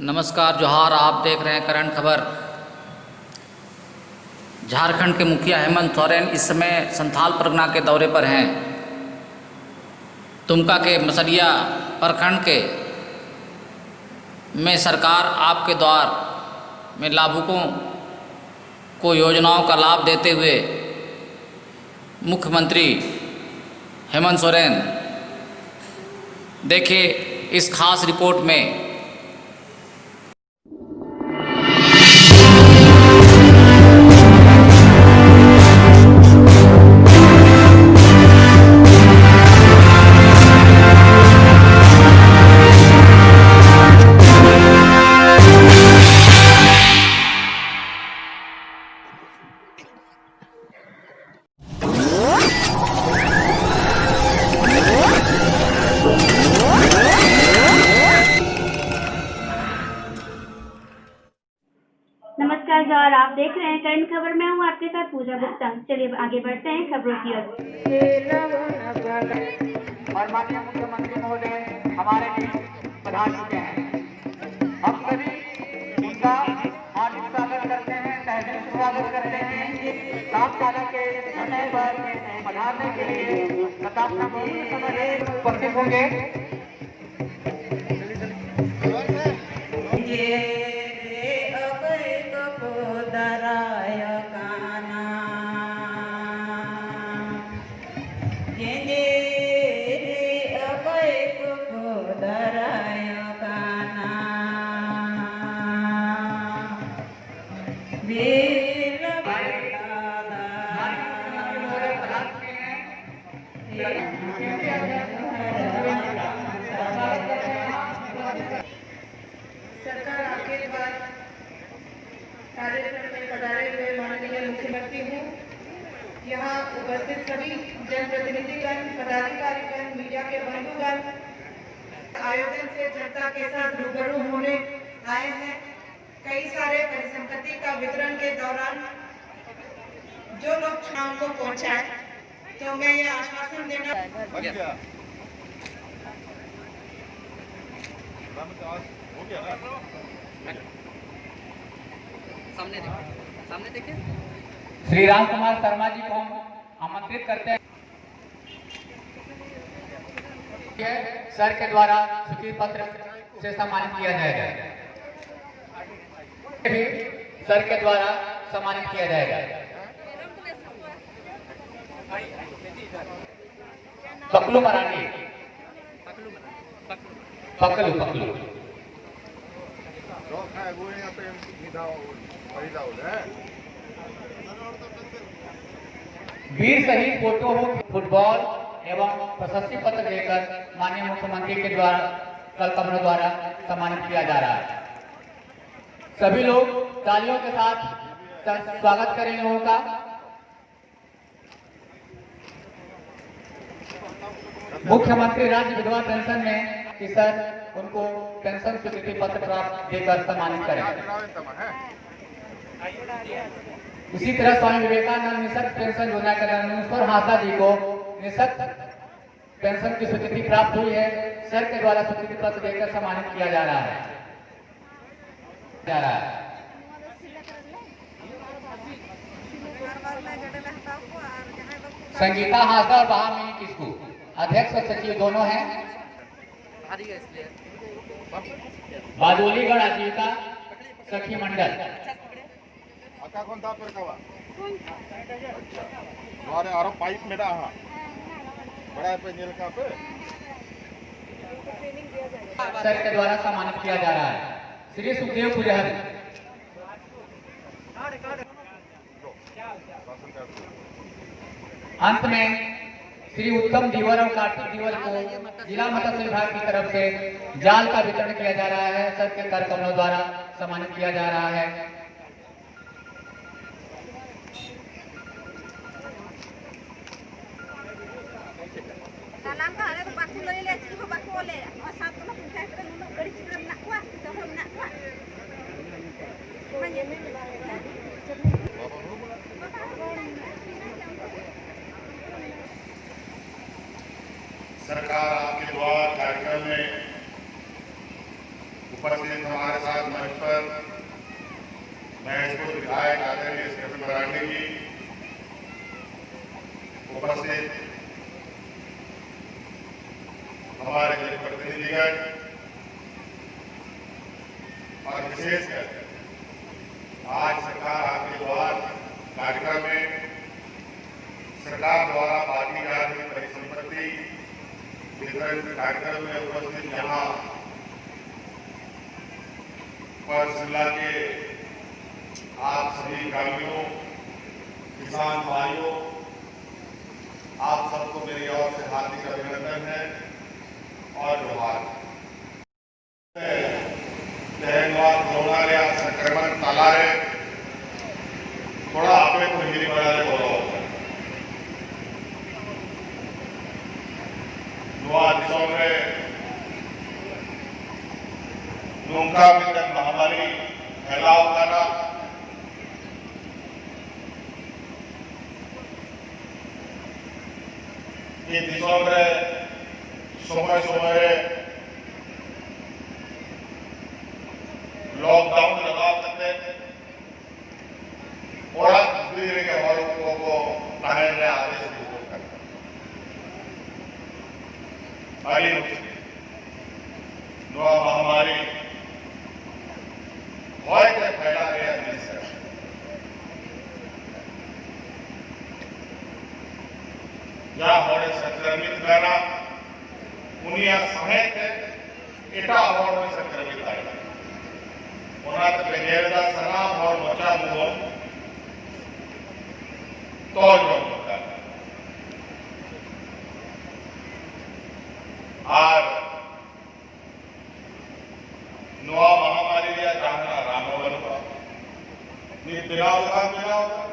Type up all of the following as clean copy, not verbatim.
नमस्कार, जोहार। आप देख रहे हैं करंट खबर। झारखंड के मुखिया हेमंत सोरेन इस समय संथाल परगना के दौरे पर हैं। दुमका के मसरिया प्रखंड के में सरकार आपके द्वार में लाभुकों को योजनाओं का लाभ देते हुए मुख्यमंत्री हेमंत सोरेन, देखिए इस खास रिपोर्ट में। नमस्कार और आप देख रहे हैं करंट खबर। मैं हूं आपके साथ पूजा गुप्ता। चलिए आगे बढ़ते हैं खबरों की ओर। और माननीय मुख्यमंत्री महोदय हमारे बीच पधार चुके हैं। हम सभी उनका हार्दिक स्वागत करते हैं, तहसील स्वागत करते हैं। कामशाला के समय पर पधारने के लिए तथा अपना बहुत समय उपस्थित होंगे। सरकार आपके द्वारा कार्यक्रम में पधारे हुए माननीय मुख्यमंत्री हूँ। यहाँ उपस्थित सभी जनप्रतिनिधिगण, पदाधिकारीगण, मीडिया के बंधुगण आयोजन से जनता के साथ रूबरू होने आए हैं। कई सारे परिसंपत्ति का वितरण के दौरान जो लोग चुनाव को पहुँचाए, तो मैं ये आश्वासन देना सामने देखिए। श्री राम कुमार शर्मा जी को हम आमंत्रित करते हैं। सर के द्वारा स्वीकृति पत्र से सम्मानित किया जाएगा। भी सर के द्वारा सम्मानित किया जाएगा। पकलू मराठी, पकलू वीर शहीद फोटो हो फुटबॉल एवं प्रशस्ति पत्र देकर माननीय मुख्यमंत्री के द्वारा कल कमरों द्वारा सम्मानित किया जा रहा है। सभी लोग तालियों के साथ स्वागत करें लोगों का। मुख्यमंत्री राज्य विधवा पेंशन में कि सर उनको पेंशन स्वीकृति पत्र प्राप्त देकर सम्मानित करें। इसी तरह स्वामी विवेकानंद निःशक्त पेंशन योजना के रामेश्वर हाथा जी को निःशक्त पेंशन की स्वीकृति प्राप्त हुई है। सर के द्वारा स्वीकृति पत्र देकर सम्मानित किया जा रहा है। संगीता हाथा और बहामिनी किस्कू अध्यक्ष और सचिव दोनों हैं। बादोलीगढ़ आजीविका सखी मंडल पाइप में बड़ा पे सर के द्वारा सम्मानित किया जा रहा है। श्री सुखदेव पुजारी। अंत में श्री उत्तम दीवर और कार्तिक दीवर को जिला मत्स्य विभाग की तरफ से जाल का वितरण किया जा रहा है। सर के कर कमलों द्वारा सम्मानित किया जा रहा है। सरकार आपके द्वार कार्यक्रम में उपस्थित हमारे साथ मंच पर महसूस विधायक आदरणीय कृष्ण मरांडी जी, उपस्थित हमारे जनप्रतिनिधिगण और विशेषकर आज सरकार आपके द्वार कार्यक्रम में सरकार द्वारा बांटी जा रही परिसंपत्ति वितरण कार्यक्रम में उपस्थित यहाँ पर जिला के आप सभी ग्रामीणों, किसान भाइयों, आप सबको मेरी ओर से हार्दिक अभिनंदन है और जोहार। तहनवार जोड़ारे संक्रमण तालारे थोड़ा आपे को हिंदी बनाने बोलो नुआ दिशों में नौका मित्र महामारी फैलाव करना ये दिशों में समय समय लॉकडाउन लगा करते और दूसरे के और लोगों को पहनने आदेश विरोध करते नवा महामारी फैला गया देश जहाँ हमारे संक्रमित करना उन्हीं समेत एटा हॉर्ड में संक्रमित आए उन्हें तो बेगेरदा सलाम और मचा मुहो तो होता है और नुआ महामारी या जानना रामो बनूंगा बिना होगा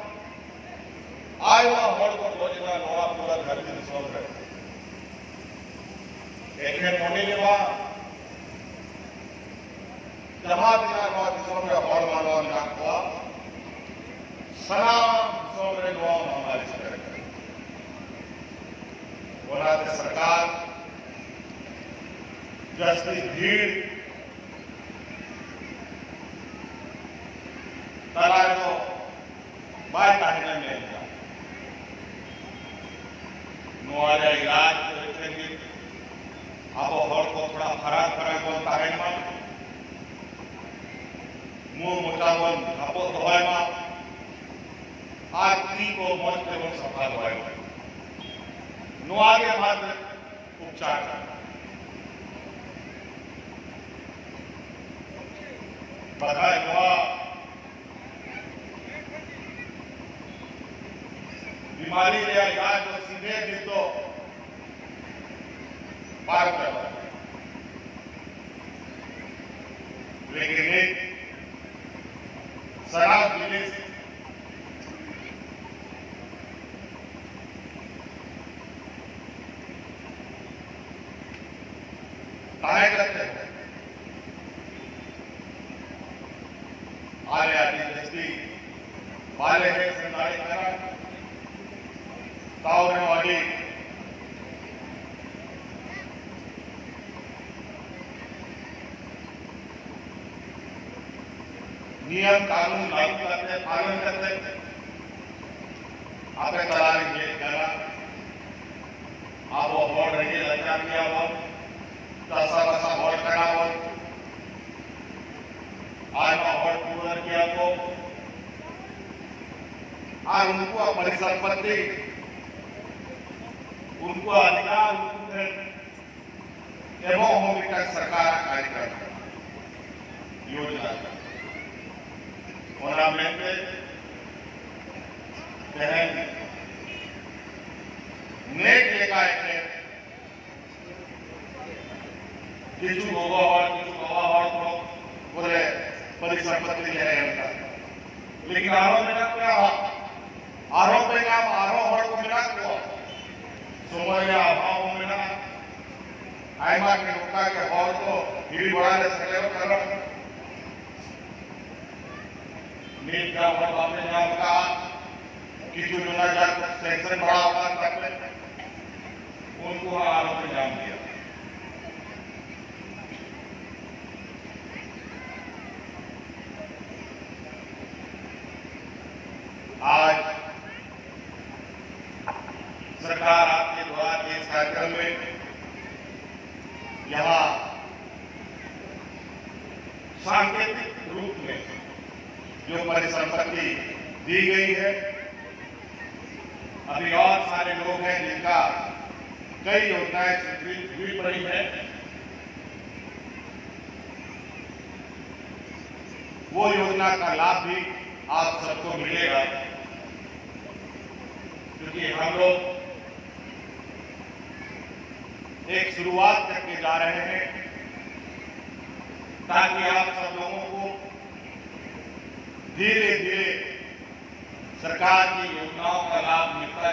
आए वहां हॉर्ड को खोजना नुआ पूरा घर की सोच रहे एक होने के बाद जहां बिना नौ दिशों में और मानवा ना हुआ सलाम दिशों में नौ महामारी से करेंगे बोलाते सरकार जैसी भीड़ तलाशो बाय कहने में नुआरा इलाज करेंगे अब हर को थोड़ा फराक फराक बोलता है मां मुंह मुचावन धपो धोए मां आरती को मत एवं सफा धोए नुआगे मात्र उपचार बधाई नुआ बीमारी या इलाज तो सीधे दी तो लेकिन एक शराब पीने से करते हैं आले आदि दस्ती वाले है सरकारी करा तावने वाली नियम कानून लागू करते पालन करते आपने तलाक ये करा आप वो बोर्ड रहिए लगा किया वो तसा तसा बोर्ड करा वो आज वो बोर्ड पूरा किया वो आज उनको परिसंपत्ति उनको अधिकार एवं होम विकास सरकार कार्यक्रम योजना ornamente बहन नेक लेखा है किचु गोवा और बोले परिसंपत्ति है उनका लेकिन आरोप में क्या आरोप में नाम आरोप और को मिला को सोमवार अभाव में ना आईमा के लोका के और को हिल बढ़ा ले सकले करो नीट का और आपने नाम का किचु जुना जात सेक्शन बड़ा होगा तक उनको आरोप में नाम दिया सांकेतिक रूप में जो परिसंपत्ति दी गई है, अभी और सारे लोग हैं जिनका कई योजनाएं स्वीकृत हुई पड़ी है। वो योजना का लाभ भी आप सबको मिलेगा, क्योंकि हम लोग एक शुरुआत करके जा रहे हैं ताकि आप सब लोगों को धीरे धीरे सरकार की योजनाओं का लाभ मिलता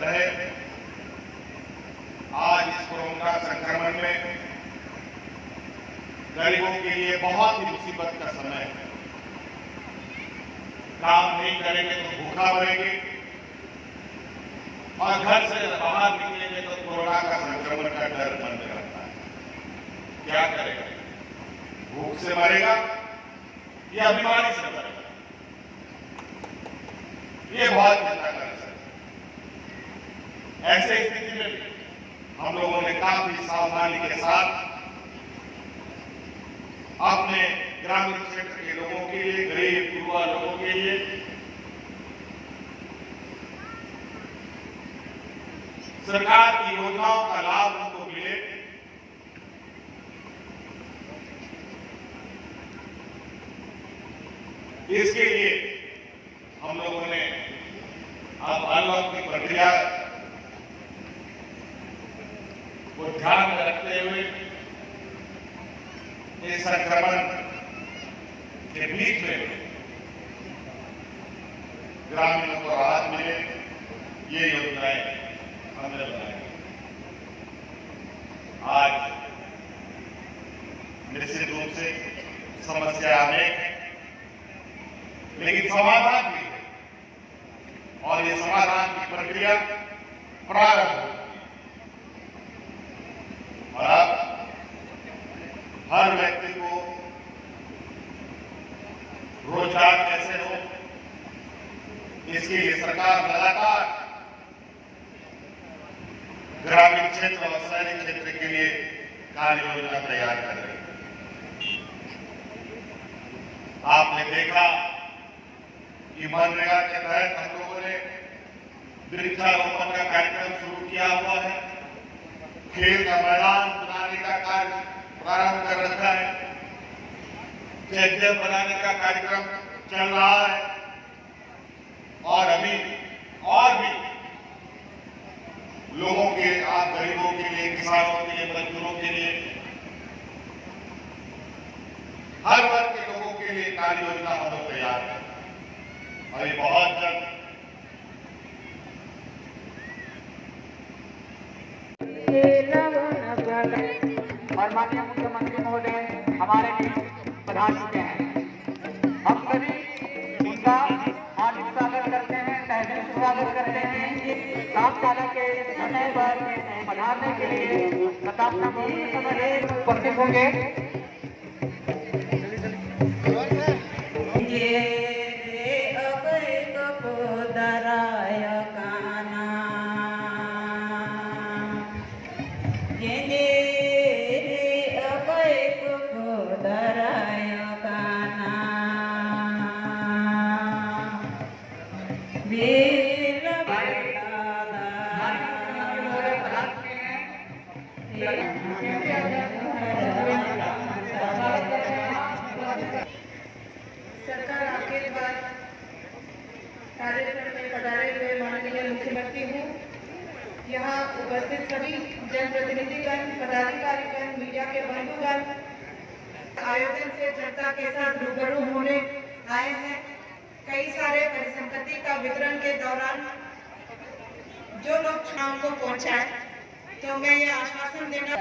रहे। आज इस कोरोना संक्रमण में गरीबों के लिए बहुत ही मुसीबत का समय है। काम नहीं करेंगे तो भूखा मरेंगे और घर से बाहर निकलेंगे तो कोरोना का संक्रमण का डर बंद रहता है। क्या करेगा? भूख से मरेगा या बीमारी से मरेगा? ये बहुत चिंता कर सकते। ऐसे स्थिति में हम लोगों ने काफी सावधानी के साथ अपने ग्रामीण क्षेत्र के लोगों के लिए, गरीब युवा लोगों के लिए सरकार की योजनाओं का लाभ उनको मिले, इसके लिए हम लोगों ने अब अनलॉक की प्रक्रिया को ध्यान में रखते हुए इस संक्रमण के बीच में ग्रामीणों को राहत मिले, ये योजनाएं हमने बनाई। आज निश्चित रूप से समस्या अनेक है, लेकिन समाधान भी है और ये समाधान की प्रक्रिया प्रारंभ हो चुकी है। और अब हर व्यक्ति को रोजगार कैसे हो, इसके लिए सरकार लगातार ग्रामीण क्षेत्र और शहरी क्षेत्र के लिए कार्य योजना तैयार कर रही है। आपने देखा कि मनरेगा के तहत हम लोगों ने वृक्षारोपण का कार्यक्रम शुरू किया हुआ है। खेल का मैदान बनाने का कार्य प्रारंभ कर रखा है। चेक बनाने का कार्यक्रम चल रहा है और अभी और भी लोगों के, आप गरीबों के लिए, किसानों के लिए, मजदूरों के लिए, हर वर्ग के लोगों के लिए कार्य योजना हम लोग तैयार हैं और ये बहुत जल्द और माननीय मुख्यमंत्री महोदय हमारे बीच पधार चुके हैं। हम सभी उनका हार्दिक स्वागत करते हैं, तहे दिल स्वागत करते हैं। कार्यशाला के समय पर पधारने के लिए तथा अपना मौजूद समय उपस्थित होंगे। सरकार आपके बाद कार्यक्रम में पधारे हुए माननीय मुख्यमंत्री हूँ। यहाँ उपस्थित सभी जनप्रतिनिधिगण, पदाधिकारीगण, मीडिया के बंधुगण आयोजन से जनता के साथ रूबरू होने आए हैं। कई सारे परिसंपत्ति का वितरण के दौरान जो लोग चुनाव को पहुंचाए, तो मैं ये आश्वासन देना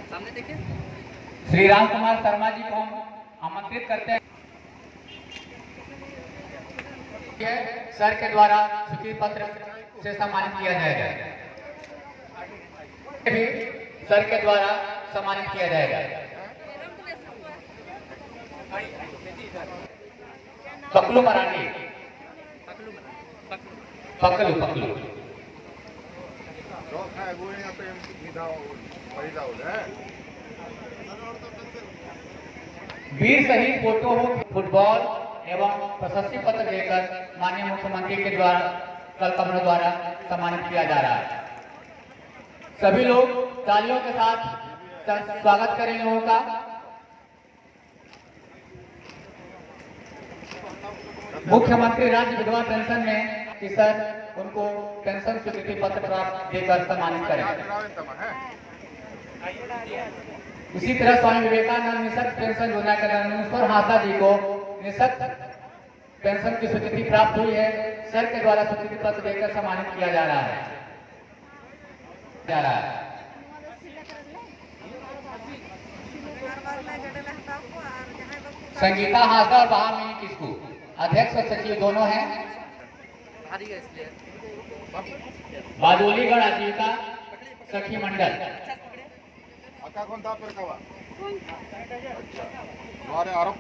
सामने देखिए। श्री राम कुमार शर्मा जी को हम आमंत्रित करते हैं। सर के द्वारा स्वीकृति पत्र से सम्मानित किया जाएगा। भी सर के द्वारा सम्मानित किया जाएगा। पकलू मराठी पकलू वीर शहीद फोटो हो फुटबॉल एवं प्रशस्ति पत्र देकर माननीय मुख्यमंत्री के द्वारा कल कमरों द्वारा सम्मानित किया जा रहा है। सभी लोग तालियों के साथ स्वागत करें लोगों का। मुख्यमंत्री राज्य विधवा पेंशन में कि सर उनको पेंशन स्वीकृति पत्र प्राप्त देकर सम्मानित करें। इसी तरह स्वामी विवेकानंद निःशक्त पेंशन योजना के अनुसार हाथा जी को निःशक्त पेंशन की स्वीकृति प्राप्त हुई है। सर के द्वारा स्वीकृति पत्र देकर सम्मानित किया जा रहा है। संगीता हासदा और बहामिनी किस्कू अध्यक्ष और सचिव दोनों हैं। बादोलीगढ़ आजीविका सखी मंडल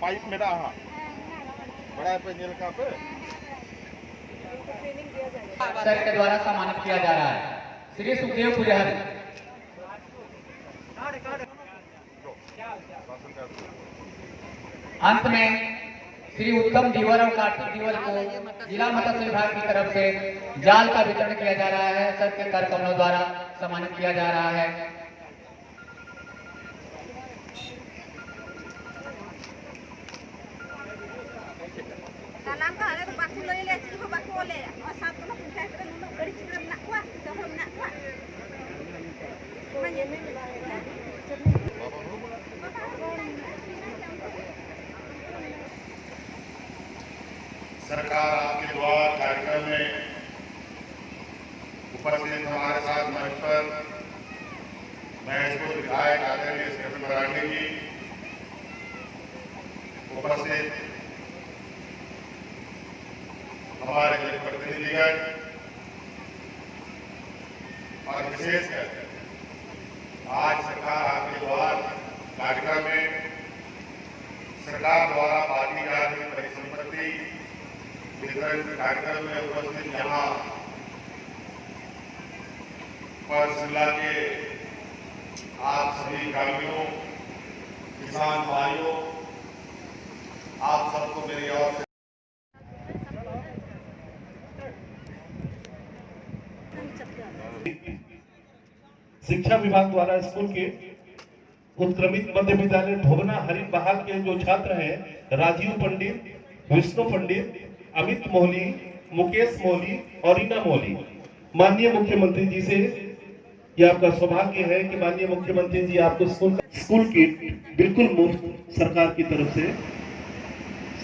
पाइप में बड़ा पे सर के द्वारा सम्मानित किया जा रहा है। श्री सुखदेव पुजारी अंत में श्री उत्तम दीवर और कार्तिक दीवर को जिला मत्स्य विभाग की तरफ से जाल का वितरण किया जा रहा है। सर के कर कमलों द्वारा सम्मानित किया जा रहा है। सरकार आपके द्वार कार्यक्रम में उपस्थित हमारे साथ मंच पर महसूस विधायक आदरणीय श्री मरांडी जी उपस्थित हमारे जनप्रतिनिधिगण और विशेषकर आज सरकार आपके द्वार कार्यक्रम में सरकार द्वारा बांटी जा रही परिसंपत्ति वितरण कार्यक्रम में उपस्थित यहाँ पर जिला के आप सभी ग्रामीणों किसान भाइयों आप सबको मेरी ओर से शिक्षा विभाग द्वारा स्कूल के उत्क्रमित मध्य विद्यालय ढोबना हरिन बहाल के जो छात्र हैं राजीव पंडित, विष्णु पंडित, अमित मोहली, मुकेश मोहली और रीना मोहली, माननीय मुख्यमंत्री जी से ये आपका सौभाग्य है कि माननीय मुख्यमंत्री जी आपको स्कूल किट बिल्कुल मुफ्त सरकार की तरफ से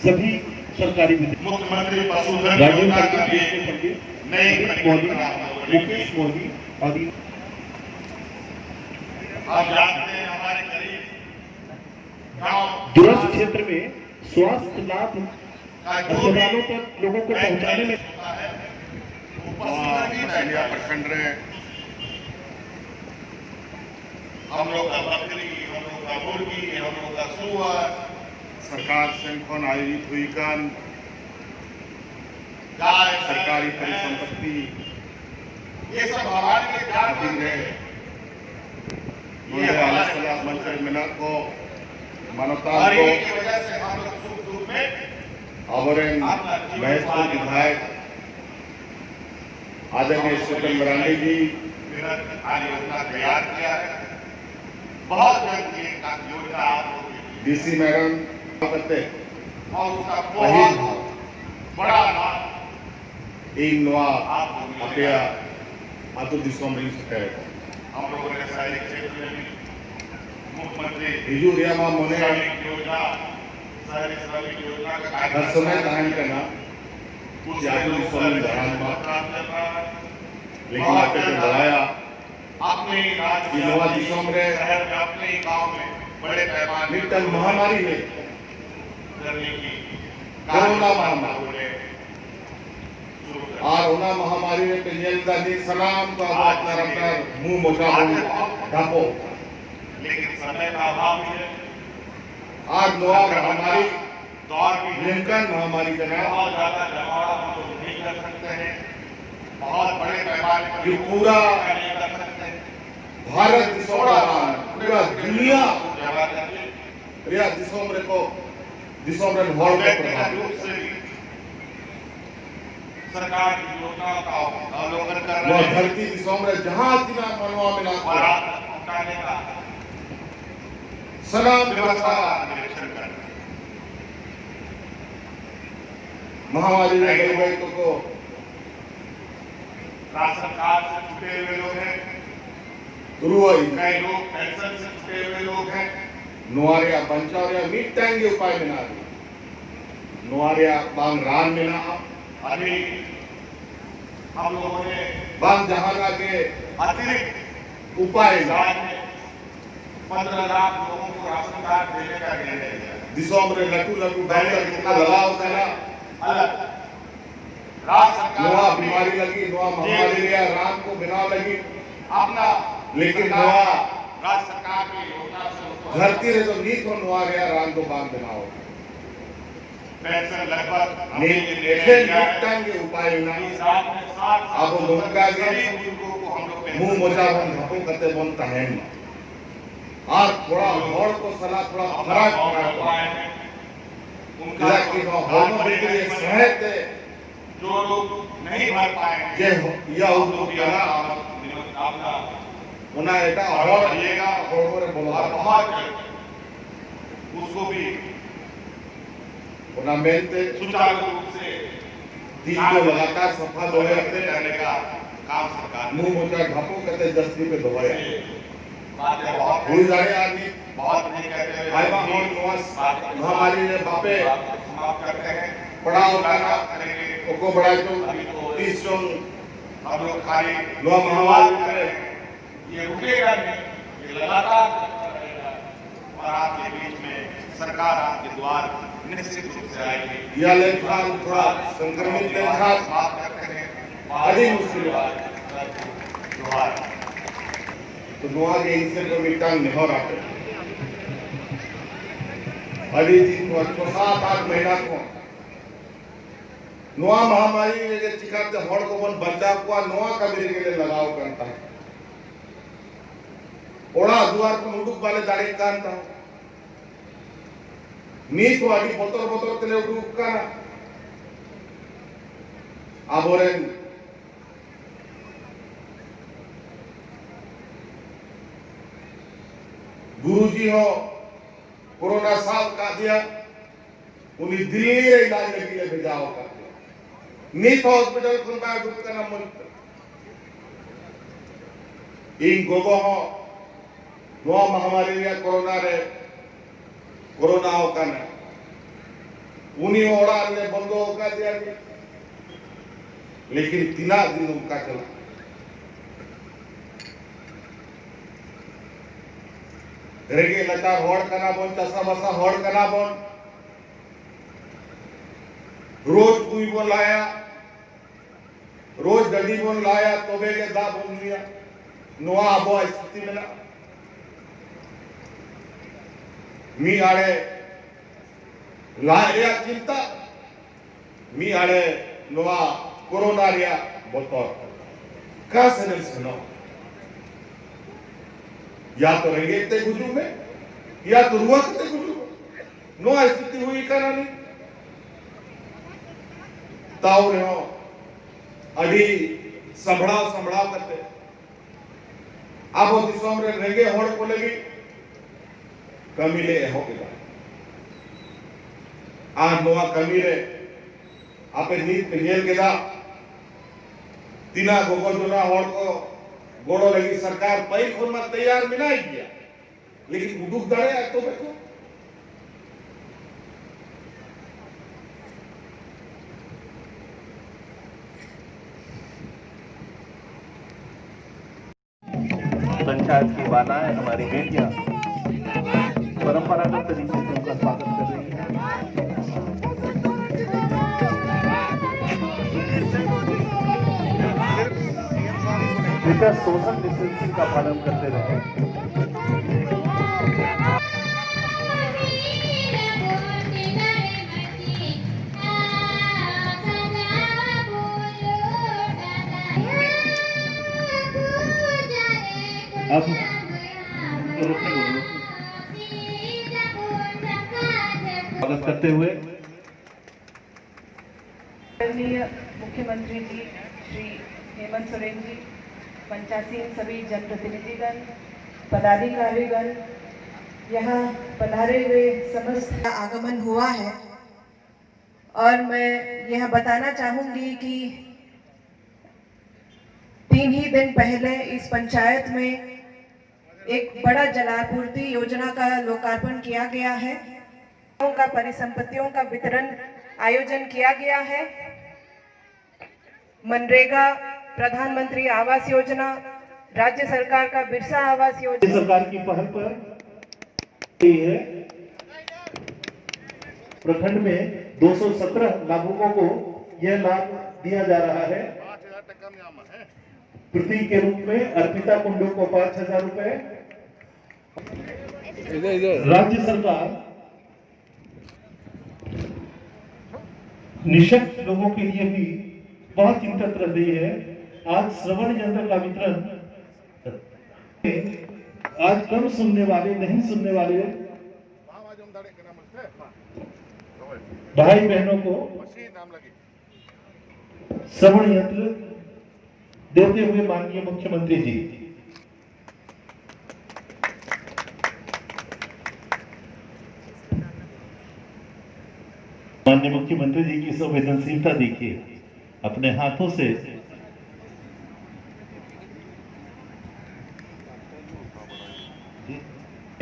सभी सरकारी मुख्यमंत्री पशुधन राजीव योजना का पंडित, नई मुकेश मोहली और आप जानते हैं हमारे करीब गांव दूरस्थ क्षेत्र में स्वास्थ्य लाभ अस्पतालों तक लोगों को पहुंचाने में प्रखंड रहे हम लोग का बकरी, हम लोग का मुर्गी, हम लोग का सुअर सरकार संगठन आयोजित हुई कन गाय सरकारी परिसंपत्ति ये सब हमारे लिए अधीन रहे। मंत्री मिनट को मानवता को वजह से हम लोग सुख दुख में और महसूस विधायक आदरणीय श्री मरांडी जी योजना तैयार किया है। बहुत जल्द ये योजना डीसी मैडम करते और उसका बहुत बड़ा लाभ इन नवा अपया आतो दिशा में सकते हम लोगों ने शहरी क्षेत्र में मुख्यमंत्री हिजूरिया मोने योजना शहरी श्रमिक योजना का हर समय दान करना कुछ यादों में लेकिन आपने बढ़ाया अपने नवा दिशा में शहर में अपने गांव में बड़े पैमाने पर महामारी है करने की कोरोना महामारी कोरोना महामारी में पेंजल सलाम का अपना मुंह मोटा ढापो लेकिन समय का अभाव है। आज नवा महामारी दौर की लिंकन महामारी का बहुत ज्यादा जमावड़ा हम लोग नहीं कर सकते हैं ये पूरा भारत पूरा दुनिया रिया दिसोम रे को दिसोम रे हॉल को प्रभाव सरकार की योजनाओं का अवलोकन कर रहे हैं। धरती दिसोम रे जहां तिना मनवा में ना उठाने का सलाम व्यवस्था निरीक्षण कर रहे हैं। महामारी में गरीब को राशन कार्ड से छूटे हुए लोग हैं, कई लोग पेंशन से छूटे हुए लोग हैं। नुआरिया बंचारिया मीट टांगे उपाय में ना नुआरिया बांग रान में ना अभी हम लोगों ने बांग जहाना के अतिरिक्त उपाय 15 लाख लोगों को राशन कार्ड देने का निर्णय लिया। दिसों में लटू बैनर कितना लगाव करा अलग राशन बीमारी लगी नुआ महामारी लिया राम को बिना लगी अपना लेकिन नुआ राज्य सरकार की योजना से धरती रे तो नीत हो नुआ गया राम को बांध बनाओ पेंशन लगभग टाइम के उपाय ना अब लोग का मुंह मोजा बन धपो करते बनता है और थोड़ा और को सलाह थोड़ा फर्क उनका कि होम बिक्री सहायता जो लोग नहीं भर पाए जे या लोग याना आपका उन्हें एटा और दिएगा और बोला बहुत उसको भी उन्हें मेहनत सुचारू रूप से दिन को लगातार सफल होने करने का काम सरकार मुंह मोटा घापो करते दस्ती पे दबाया भूल जाए आदमी बहुत नहीं कहते महामारी ने बापे समाप्त करते हैं बड़ा उठाना को बड़ा जो 30 जून हम लोग खाली लो महामारी में ये रुकेगा नहीं ये लगातार और आपके बीच में सरकार आपके द्वार निश्चित रूप से आएगी यह लेखा थोड़ा संक्रमित लेखा बात करते हैं अधिक मुश्किल द्वार तो नुआ के इनसे को मिटान नहीं हो रहा अभी दिन को 7-8 महीना को नुआ महामारी ने जो चिकाते हड़ को बन बंदा को नुआ कबीर के लिए लगाव करता है ओड़ा द्वार को मुंडुक वाले दाढ़ी कानता है नी तो अभी बोतल तेले उड़ुक का आबोरेन गुरुजी हो कोरोना साल का दिया उन्हें दिल्ली रे इलाज के लिए भेजा हो कर दिया नीत हॉस्पिटल खुल में डूब का नाम इन गोगो हो नो महामारी या कोरोना रे कोरोना हो का ना उन्हीं ओड़ा ने बंदो हो का दिया लेकिन 3 दिन उनका चला रेगे लता होड़ कना बोन चसा बसा होड़ कना बोन रोज कुई बोन लाया रोज डडी बोन लाया तोबे के दा बोन लिया नुआ आबो स्थिति में ना मी आड़े लाया चिंता मी आड़े नुआ कोरोना रिया बोतोर का सनल सुनो या तो रेंगे गुजू में या तो रुआ करते गुजू नो स्थिति हुई का नहीं ताऊ रे हो अभी संभड़ाव करते आप दिसों में रेंगे होड़ को लगी कमीले हो गया आज नोआ कमीले आपे नीत पिलियल के दा तीना गोगो जोना होड़ को गोड़ो लगी सरकार पहले खुद में तैयार मिला ही किया लेकिन उड़ुक दाड़े आए तो देखो पंचायत की बालाएं हमारी बेटियां परंपरागत तरीके से उनका स्वागत कर रही हैं कृपया सोशल डिस्टेंसिंग का पालन करते रहें अब स्वागत करते हुए आदरणीय मुख्यमंत्री जी श्री हेमंत सोरेन जी, पंचासीन सभी जनप्रतिनिधिगण, पदाधिकारीगण, यहाँ पधारे हुए समस्त आगमन हुआ है। और मैं यह बताना चाहूंगी कि 3 ही दिन पहले इस पंचायत में एक बड़ा जलापूर्ति योजना का लोकार्पण किया गया है, का परिसंपत्तियों का वितरण आयोजन किया गया है। मनरेगा, प्रधानमंत्री आवास योजना, राज्य सरकार का बिरसा आवास योजना सरकार की पहल पर है। प्रखंड में 217 लाभुकों को यह लाभ दिया जा रहा है। प्रतीक के रूप में अर्पिता कुंडू को 5,000 रुपए। राज्य सरकार निःशक्त लोगों के लिए भी बहुत चिंतित रह रही है। आज श्रवण यंत्र का वितरण, आज कम सुनने वाले, नहीं सुनने वाले भाई बहनों को श्रवण यंत्र देते हुए माननीय मुख्यमंत्री जी की संवेदनशीलता देखिए। अपने हाथों से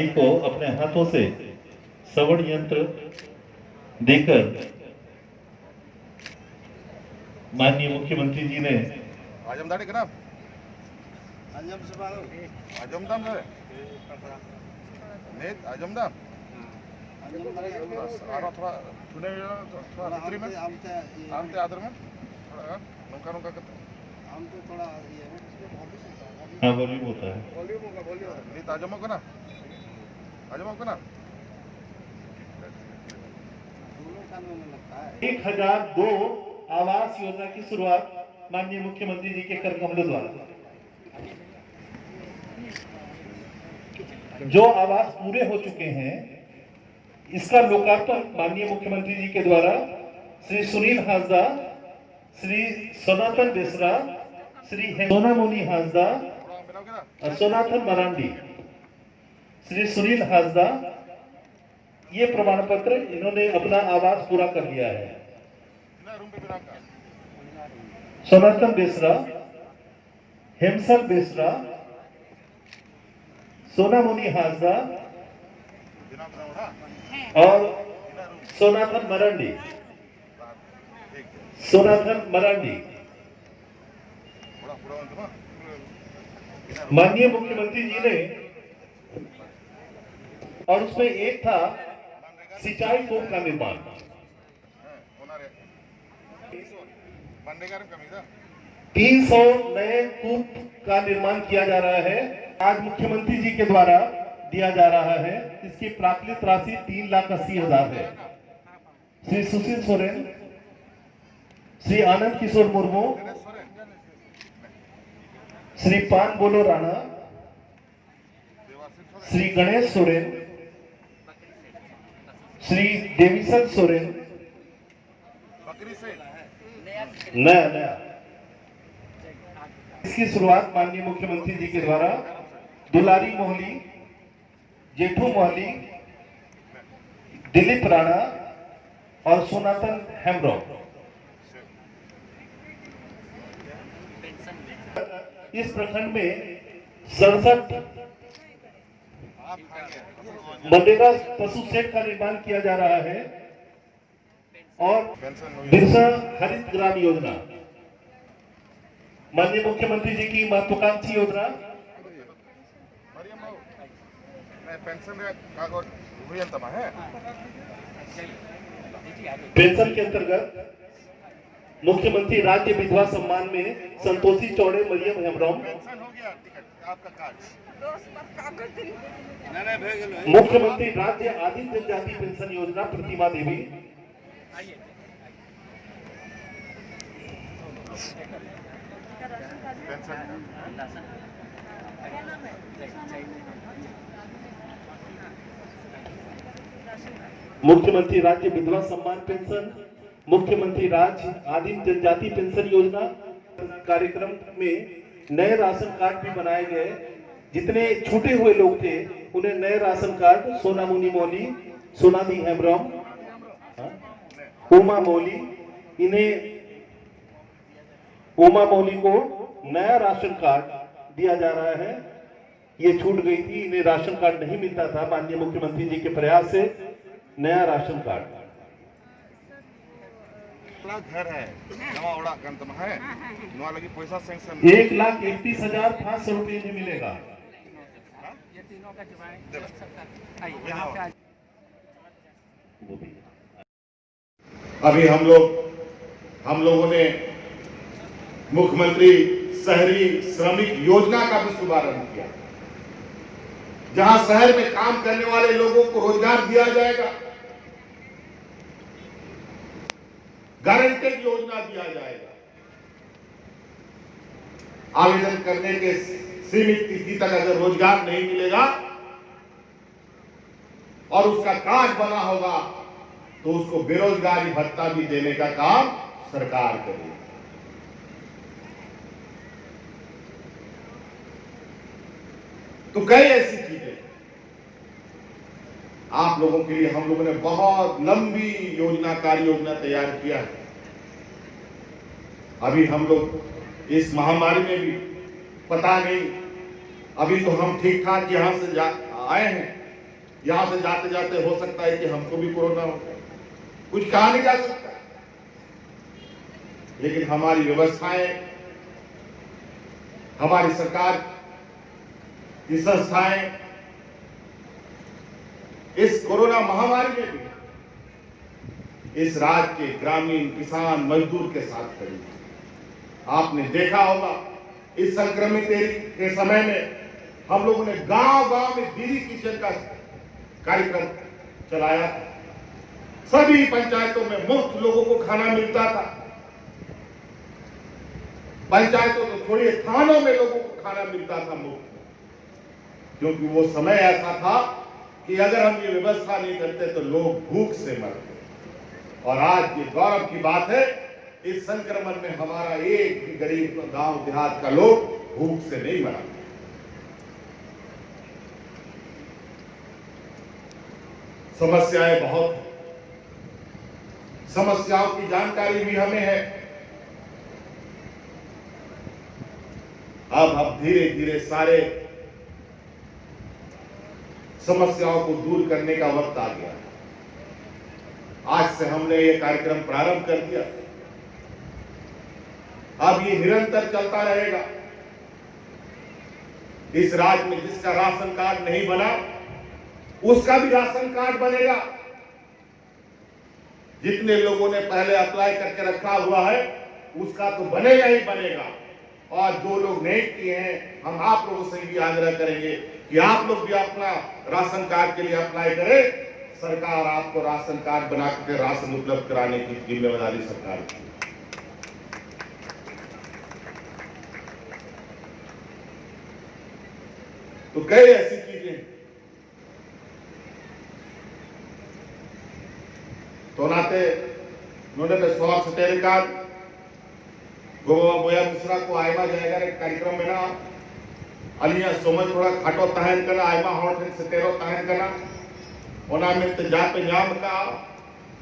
को अपने हाथों से श्रवण यंत्र देकर माननीय मुख्यमंत्री जी ने आजमदाड़ी के नाम आजमदाम है नेत आजमदाम थोड़ा सुने थोड़ा भीतरी में आमते आदर में थोड़ा नौका नौका करते आमते थोड़ा ये हाँ वॉल्यूम होता है नेत आजमो को ना 1002 आवास योजना की शुरुआत माननीय मुख्यमंत्री जी के कर कमलों द्वारा। जो आवास पूरे हो चुके हैं, इसका लोकार्पण माननीय मुख्यमंत्री जी के द्वारा श्री सुनील हांसदा, श्री सनातन बेसरा, श्री सोनामोनी हांसदा और सोनाथन मरांडी, श्री सुनील हांसदा, ये प्रमाण पत्र इन्होंने अपना आवास पूरा कर लिया है। सनातन बेसरा, हेमसल बेसरा, सोनामुनी हांसदा और सोनाथन मरांडी माननीय मुख्यमंत्री जी ने, और उसमें एक था सिंचाई कूप का निर्माण। 300 नए कूप का निर्माण किया जा रहा है। आज मुख्यमंत्री जी के द्वारा दिया जा रहा है। इसकी प्राकृत राशि 3,80,000 है। श्री सुशील सोरेन, श्री आनंद किशोर मुर्मू, श्री पान बोलो राणा, श्री गणेश सोरेन, श्री देवीसन सोरेन, नया इसकी शुरुआत माननीय मुख्यमंत्री जी के द्वारा दुलारी मोहली, जेठू मोहली, दिलीप राणा और सोनातन हेम्ब्रॉम। इस प्रखंड में 67 मनरेगा पशु शेड का निर्माण किया जा रहा है और बिरसा हरित ग्राम योजना माननीय मुख्यमंत्री जी की महत्वाकांक्षी योजना पेंशन के अंतर्गत मुख्यमंत्री राज्य विधवा सम्मान में संतोषी चौड़े मरियम हेम्ब्रॉम, मुख्यमंत्री राज्य आदिम जनजाति पेंशन योजना प्रतिमा देवी, मुख्यमंत्री राज्य विधवा सम्मान पेंशन, मुख्यमंत्री राज्य आदिम जनजाति पेंशन योजना कार्यक्रम में नए राशन कार्ड भी बनाए गए। जितने छूटे हुए लोग थे उन्हें नए राशन कार्ड, सोना मुनी मौली, सोनादी हेम्ब्रम, उमा मौली, इन्हें उमा मौली को नया राशन कार्ड दिया जा रहा है। ये छूट गई थी, इन्हें राशन कार्ड नहीं मिलता था। माननीय मुख्यमंत्री जी के प्रयास से नया राशन कार्ड। घर है नवा ओड़ा गंतम है नवा लगी पैसा सैंक्शन 1,31,500 रुपये भी मिलेगा। अभी हम लोगों ने मुख्यमंत्री शहरी श्रमिक योजना का भी शुभारंभ किया, जहां शहर में काम करने वाले लोगों को रोजगार दिया जाएगा, गारंटेड योजना दिया जाएगा। आवेदन करने के सीमित तिथि तक अगर रोजगार नहीं मिलेगा और उसका कार्ड बना होगा तो उसको बेरोजगारी भत्ता भी देने का काम सरकार करेगी। तो कई ऐसी चीजें आप लोगों के लिए हम लोगों ने बहुत लंबी योजना, कार्य योजना तैयार किया है। अभी हम लोग इस महामारी में भी पता नहीं, अभी तो हम ठीक ठाक यहां से आए हैं, यहां से जाते जाते हो सकता है कि हमको भी कोरोना हो, कुछ कहा नहीं जा सकता। लेकिन हमारी व्यवस्थाएं, हमारी सरकार की संस्थाएं इस कोरोना महामारी में भी इस राज्य के ग्रामीण किसान मजदूर के साथ खड़ी है। आपने देखा होगा इस संक्रमित के समय में हम लोगों ने गांव-गांव में दीदी किचन का कार्यक्रम चलाया था। सभी पंचायतों में मुफ्त लोगों को खाना मिलता था। पंचायतों तो छोड़िए, थानों में लोगों को खाना मिलता था मुफ्त, क्योंकि वो समय ऐसा था कि अगर हम ये व्यवस्था नहीं करते तो लोग भूख से मरते। और आज ये गौरव की बात है, इस संक्रमण में हमारा एक भी गरीब गांव देहात का लोग भूख से नहीं मरा। समस्याएं बहुत, समस्याओं की जानकारी भी हमें है। अब धीरे धीरे सारे समस्याओं को दूर करने का वक्त आ गया। आज से हमने ये कार्यक्रम प्रारंभ कर दिया, अब ये निरंतर चलता रहेगा। इस राज्य में जिसका राशन कार्ड नहीं बना उसका भी राशन कार्ड बनेगा। जितने लोगों ने पहले अप्लाई करके रखा हुआ है उसका तो बनेगा ही बनेगा। और जो लोग नहीं किए हैं, हम आप लोगों से भी आग्रह करेंगे कि आप लोग भी अपना राशन कार्ड के लिए अप्लाई करें। सरकार आपको राशन कार्ड बना कर राशन उपलब्ध कराने की जिम्मेदारी सरकार की। तो कई ऐसी चीजें तो नाते नोडे स्वास्थ्य सटेरिकान गोवा बोया मिश्रा को आयमा जाएगा रे कार्यक्रम में ना अलिया सोमन थोड़ा खाटो तहन करना आयमा हॉट से तेरो तहन करना ओना में ते जा पे नाम का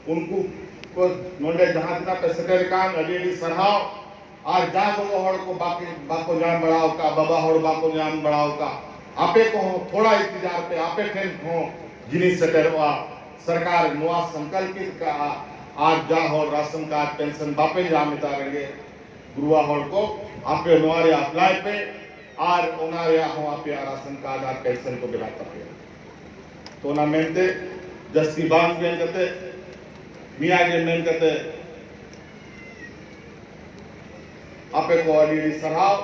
उनको को नोडे जहां तक पे सटेरिकान अडेडी सरहाव आज जा गो हड़ को बाको जान बढ़ाओ का बाबा हड़ बाको जान बढ़ाओ का आपे को थोड़ा इंतजार पे आपे ठेन हो जिनी सटेरवा सरकार नुआ संकल्पित का आज जा हो राशन कार्ड पेंशन बापे जामिता रहेंगे गुरुआ हॉल को आपे नुआरे अप्लाई पे आर ओनारे हो आपे राशन कार्ड और पेंशन को बिलाता है। तो ना मेनते जस्ती बांग में करते मिया के मेन करते आपे को अली सराव